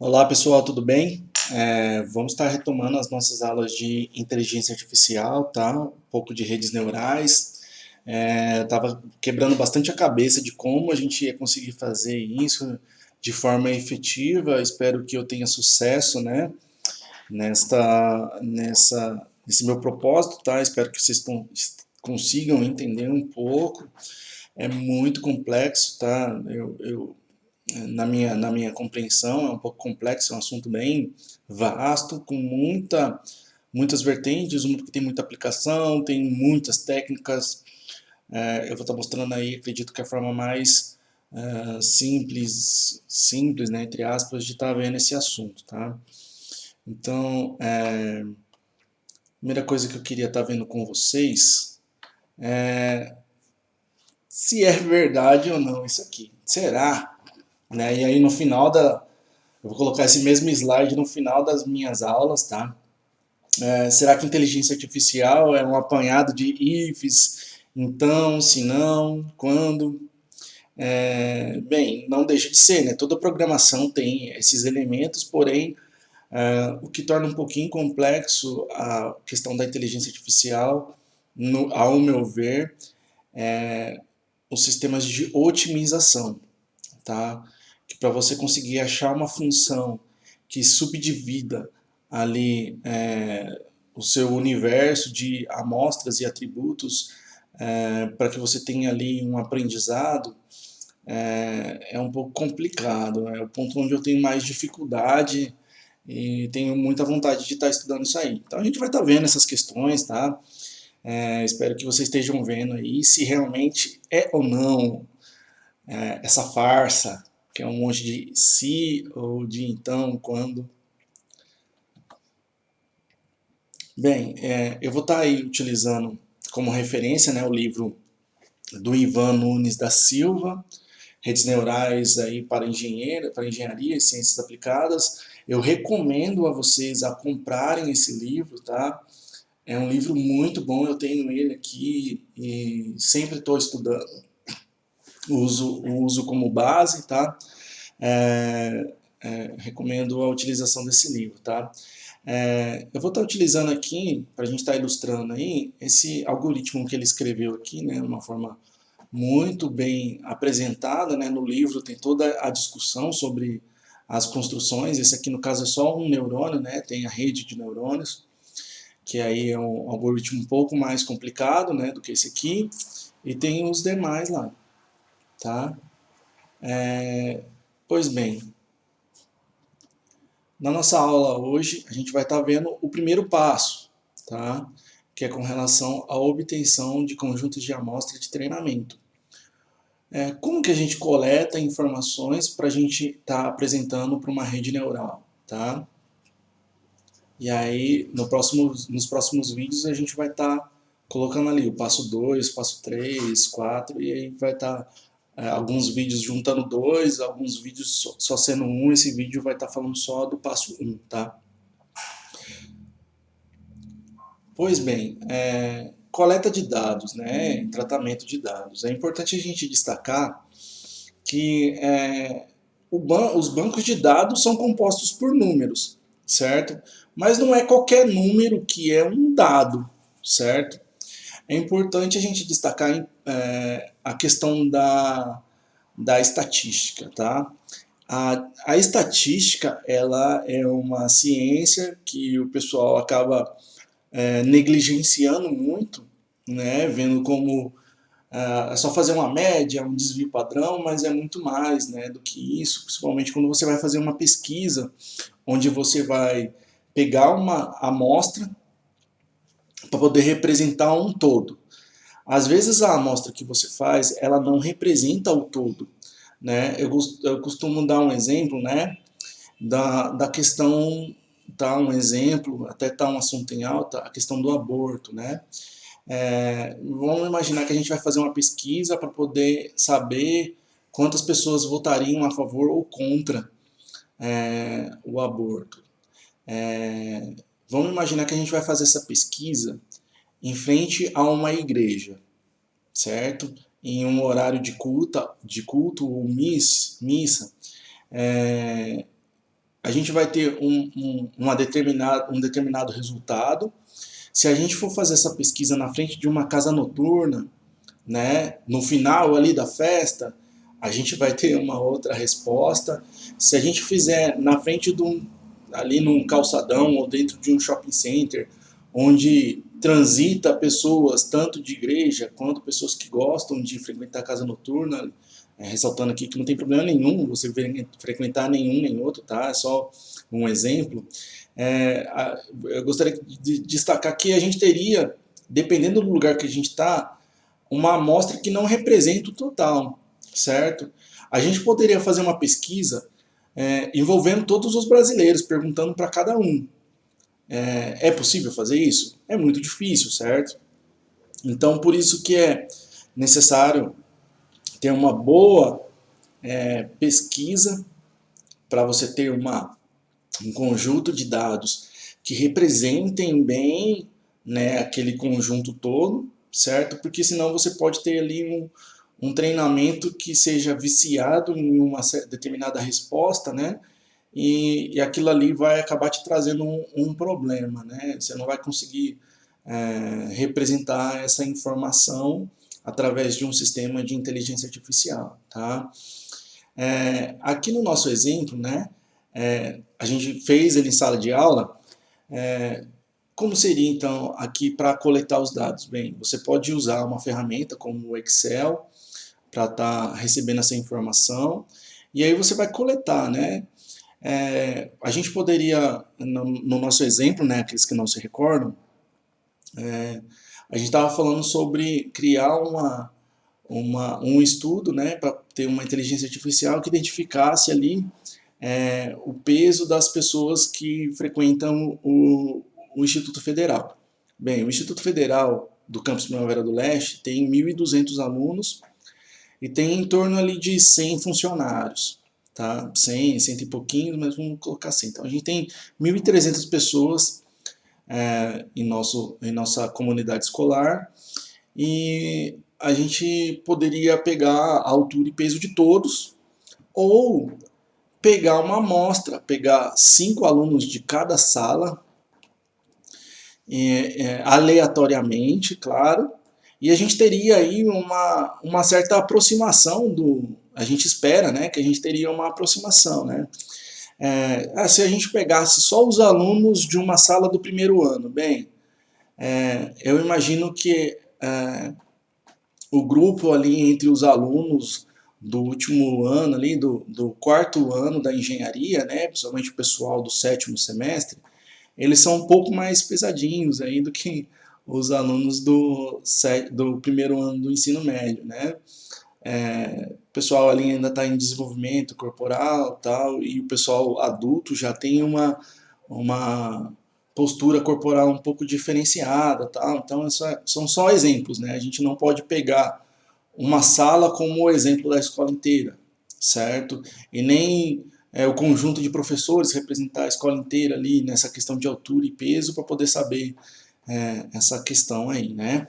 Olá pessoal, tudo bem? Vamos estar retomando as nossas aulas de inteligência artificial, tá? Um pouco de redes neurais. Eu estava quebrando bastante a cabeça de como a gente ia conseguir fazer isso de forma efetiva. Espero que eu tenha sucesso, né? Nesse meu propósito, tá? Espero que vocês consigam entender um pouco. É muito complexo, tá? Na minha compreensão, é um pouco complexo, é um assunto bem vasto, com muitas vertentes, uma que tem muita aplicação, tem muitas técnicas. Eu vou estar mostrando aí, acredito que a forma mais simples, né, entre aspas, de estar vendo esse assunto, tá? Então, a primeira coisa que eu queria estar vendo com vocês é se é verdade ou não isso aqui. Será? Né? E aí no final eu vou colocar esse mesmo slide no final das minhas aulas, tá? Será que inteligência artificial é um apanhado de ifs, então, se não, quando? Bem, não deixa de ser, né? Toda programação tem esses elementos, porém, o que torna um pouquinho complexo a questão da inteligência artificial, ao meu ver, os sistemas de otimização, tá? Que para você conseguir achar uma função que subdivida ali o seu universo de amostras e atributos para que você tenha ali um aprendizado é um pouco complicado. É o ponto onde eu tenho mais dificuldade e tenho muita vontade de estar estudando isso aí. Então a gente vai estar vendo essas questões, tá? Espero que vocês estejam vendo aí se realmente é ou não essa farsa, que é um monte de se ou de então, quando. Bem, eu vou estar aí utilizando como referência, né, o livro do Ivan Nunes da Silva, Redes Neurais aí para engenharia e ciências aplicadas. Eu recomendo a vocês a comprarem esse livro, tá? É um livro muito bom, eu tenho ele aqui e sempre estou estudando, uso como base, tá? Recomendo a utilização desse livro, tá? Eu vou estar utilizando aqui, para a gente estar ilustrando aí, esse algoritmo que ele escreveu aqui, né, de uma forma muito bem apresentada, né, no livro tem toda a discussão sobre as construções, esse aqui no caso é só um neurônio, né, tem a rede de neurônios, que aí é um algoritmo um pouco mais complicado, né, do que esse aqui, e tem os demais lá, tá? Pois bem, na nossa aula hoje, a gente vai estar vendo o primeiro passo, tá? Que é com relação à obtenção de conjuntos de amostra de treinamento. Como que a gente coleta informações para a gente estar apresentando para uma rede neural, tá? E aí, nos próximos vídeos, a gente vai estar colocando ali o passo 2, passo 3, 4, e aí vai estar alguns vídeos juntando dois, alguns vídeos só sendo um, esse vídeo vai estar falando só do passo um, tá? Pois bem, coleta de dados, né, tratamento de dados. É importante a gente destacar que os bancos de dados são compostos por números, certo? Mas não é qualquer número que é um dado, certo? É importante a gente destacar a questão da estatística, tá? A estatística, ela é uma ciência que o pessoal acaba negligenciando muito, né? Vendo como é só fazer uma média, um desvio padrão, mas é muito mais, né, do que isso, principalmente quando você vai fazer uma pesquisa, onde você vai pegar uma amostra para poder representar um todo. Às vezes a amostra que você faz, ela não representa o todo, né? Eu costumo dar um exemplo, né, da questão, tá um exemplo, até tá um assunto em alta, a questão do aborto, né? Vamos imaginar que a gente vai fazer uma pesquisa para poder saber quantas pessoas votariam a favor ou contra o aborto. Vamos imaginar que a gente vai fazer essa pesquisa em frente a uma igreja, certo? Em um horário de culto ou missa, a gente vai ter um determinado resultado. Se a gente for fazer essa pesquisa na frente de uma casa noturna, né, no final ali da festa, a gente vai ter uma outra resposta. Se a gente fizer na frente de ali num calçadão ou dentro de um shopping center, onde transita pessoas tanto de igreja quanto pessoas que gostam de frequentar a casa noturna, ressaltando aqui que não tem problema nenhum você frequentar nenhum nem outro, tá? É só um exemplo. Eu gostaria de destacar que a gente teria, dependendo do lugar que a gente está, uma amostra que não representa o total, certo? A gente poderia fazer uma pesquisa envolvendo todos os brasileiros, perguntando para cada um. É possível fazer isso? É muito difícil, certo? Então, por isso que é necessário ter uma boa pesquisa para você ter um conjunto de dados que representem bem, né, aquele conjunto todo, certo? Porque senão você pode ter ali um treinamento que seja viciado em uma determinada resposta, né? E aquilo ali vai acabar te trazendo um problema, né? Você não vai conseguir representar essa informação através de um sistema de inteligência artificial, tá? Aqui no nosso exemplo, né, a gente fez ele em sala de aula. Como seria então aqui para coletar os dados? Bem, você pode usar uma ferramenta como o Excel para estar recebendo essa informação e aí você vai coletar, né? A gente poderia, no nosso exemplo, né, aqueles que não se recordam, a gente estava falando sobre criar um estudo, né, para ter uma inteligência artificial que identificasse ali o peso das pessoas que frequentam o Instituto Federal. Bem, o Instituto Federal do Campus Primavera do Leste tem 1.200 alunos e tem em torno ali de 100 funcionários, tá? 100, 100 e pouquinho, mas vamos colocar assim. Então a gente tem 1.300 pessoas em nossa comunidade escolar e a gente poderia pegar a altura e peso de todos ou pegar uma amostra, pegar 5 alunos de cada sala, aleatoriamente, claro, e a gente teria aí uma certa aproximação a gente espera, né, que a gente teria uma aproximação, né. Se a gente pegasse só os alunos de uma sala do primeiro ano, bem, eu imagino que o grupo ali entre os alunos do último ano, ali, do quarto ano da engenharia, né, principalmente o pessoal do sétimo semestre, eles são um pouco mais pesadinhos aí do que os alunos do primeiro ano do ensino médio, né? O pessoal ali ainda está em desenvolvimento corporal, tal, e o pessoal adulto já tem uma postura corporal um pouco diferenciada, tal. Então são só exemplos, né? A gente não pode pegar uma sala como o exemplo da escola inteira, certo? E nem o conjunto de professores representar a escola inteira ali nessa questão de altura e peso para poder saber essa questão aí, né?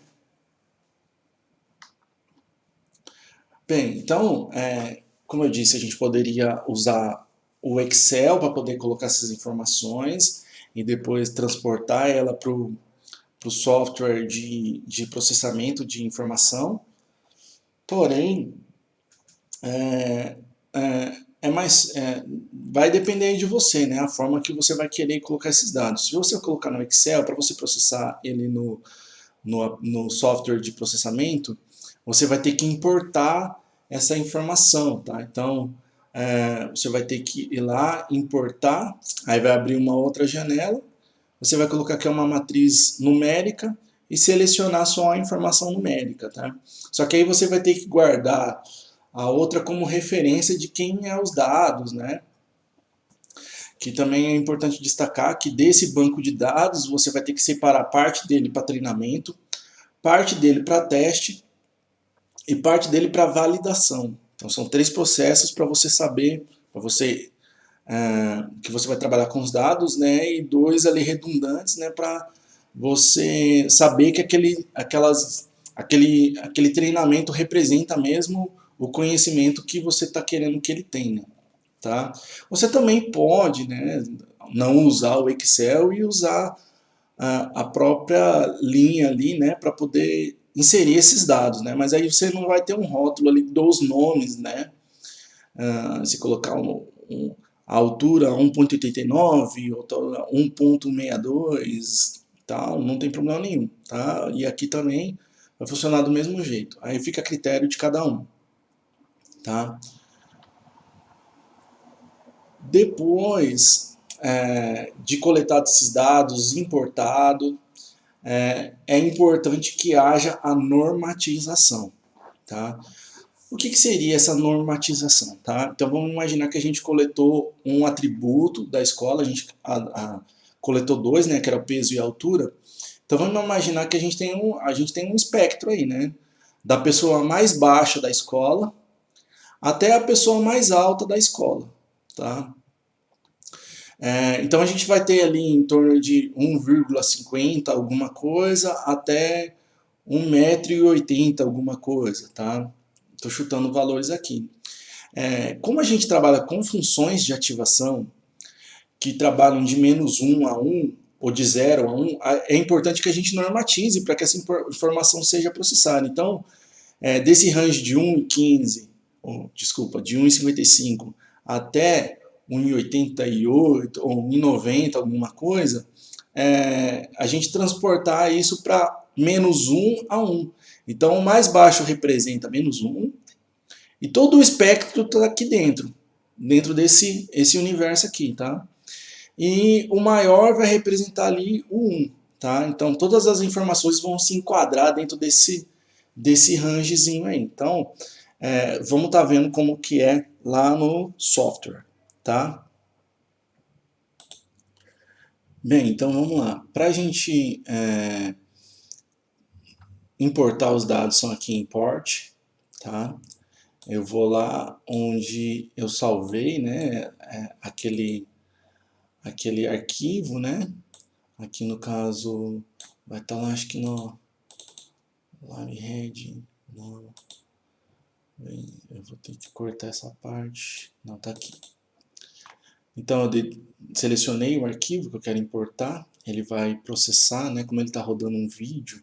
Bem, então, como eu disse, a gente poderia usar o Excel para poder colocar essas informações e depois transportar ela para o software de processamento de informação. Porém, vai depender de você, né? A forma que você vai querer colocar esses dados. Se você colocar no Excel, para você processar ele no software de processamento, você vai ter que importar essa informação, tá? Então, você vai ter que ir lá, importar, aí vai abrir uma outra janela, você vai colocar aqui uma matriz numérica e selecionar só a informação numérica, tá? Só que aí você vai ter que guardar a outra como referência de quem é os dados, né? Que também é importante destacar que desse banco de dados você vai ter que separar parte dele para treinamento, parte dele para teste e parte dele para validação. Então são 3 processos para você saber, que você vai trabalhar com os dados, né? E 2 ali redundantes, né? Para você saber que aquele treinamento representa mesmo o conhecimento que você está querendo que ele tenha. tá? Você também pode, né, não usar o Excel e usar a própria linha ali, né, para poder inserir esses dados, né? Mas aí você não vai ter um rótulo ali dos nomes, né? Se colocar a altura 1.89, outra 1.62, tal, não tem problema nenhum, tá? E aqui também vai funcionar do mesmo jeito. Aí fica a critério de cada um, tá? Depois de coletado esses dados, importado, é importante que haja a normatização, tá? O que seria essa normatização, tá? Então vamos imaginar que a gente coletou um atributo da escola, a gente coletou dois, né, que era o peso e a altura. Então vamos imaginar que a gente tem um espectro aí, né, da pessoa mais baixa da escola até a pessoa mais alta da escola, tá? Então a gente vai ter ali em torno de 1,50 alguma coisa até 1,80 m alguma coisa, tá? Estou chutando valores aqui. Como a gente trabalha com funções de ativação que trabalham de -1 a 1 ou de 0 a 1, é importante que a gente normatize para que essa informação seja processada. Então, desse range de 1,15, desculpa, de 1,55 até 1,88 ou 1,90 alguma coisa, a gente transportar isso para -1 a 1. Então, o mais baixo representa -1 e todo o espectro está aqui dentro desse universo aqui, tá? E o maior vai representar ali o 1, tá? Então, todas as informações vão se enquadrar dentro desse rangezinho aí. Então, vamos estar vendo como que é lá no software, tá? Bem, então vamos lá. Para a gente importar os dados, são aqui import, tá? Eu vou lá onde eu salvei, né, aquele arquivo, né? Aqui no caso vai estar lá, acho que no livehead, não. Eu vou ter que cortar essa parte. Não, tá aqui. Então eu selecionei o arquivo que eu quero importar. Ele vai processar, né? Como ele está rodando um vídeo,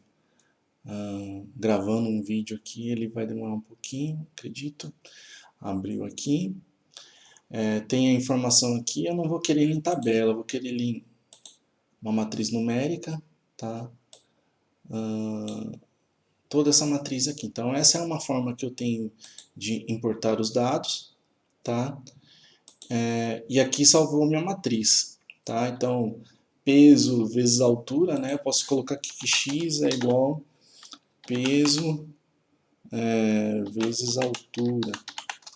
gravando um vídeo aqui, ele vai demorar um pouquinho, acredito. Abriu aqui. Tem a informação aqui, eu não vou querer ele em tabela, eu vou querer ele em uma matriz numérica, tá? Toda essa matriz aqui. Então essa é uma forma que eu tenho de importar os dados, tá? E aqui salvou minha matriz, tá? Então peso vezes altura, né? Eu posso colocar aqui que x é igual peso vezes altura,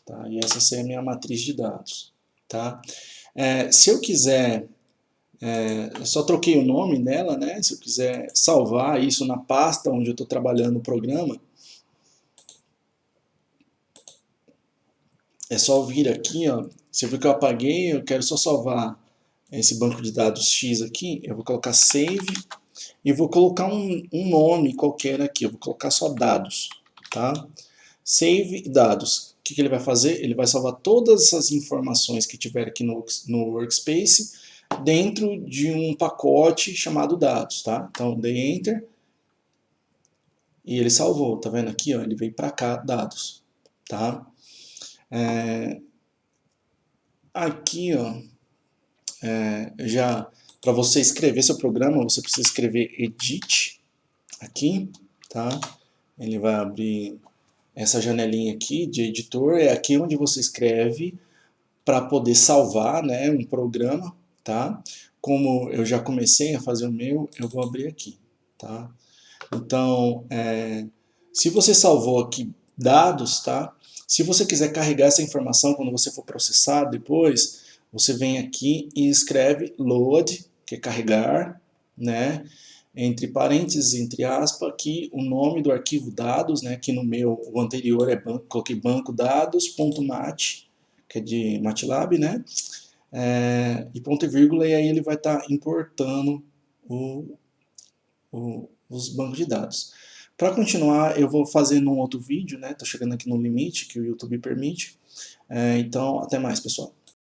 tá? E essa seria a minha matriz de dados, tá? Se eu quiser, eu só troquei o nome dela, né? Se eu quiser salvar isso na pasta onde eu estou trabalhando o programa, é só vir aqui, ó. Você viu que eu apaguei, eu quero só salvar esse banco de dados X aqui, eu vou colocar save e vou colocar um nome qualquer aqui, eu vou colocar só dados, tá? Save dados. O que ele vai fazer? Ele vai salvar todas essas informações que tiver aqui no workspace dentro de um pacote chamado dados, tá? Então, dei Enter e ele salvou, tá vendo aqui, ó, ele veio para cá, dados, tá? Aqui, ó, já para você escrever seu programa, você precisa escrever edit aqui, tá? Ele vai abrir essa janelinha aqui de editor, é aqui onde você escreve para poder salvar, né, um programa, tá? Como eu já comecei a fazer o meu, eu vou abrir aqui, tá? Então, se você salvou aqui dados, tá? Se você quiser carregar essa informação quando você for processar depois, você vem aqui e escreve load, que é carregar, né? Entre parênteses, entre aspas, aqui o nome do arquivo dados, né? Que no meu, o anterior coloquei banco dados.mat, que é de MATLAB, né? E ponto e vírgula, e aí ele vai estar importando os bancos de dados. Para continuar, eu vou fazer num outro vídeo, né? Tô chegando aqui no limite que o YouTube permite. Então, até mais, pessoal.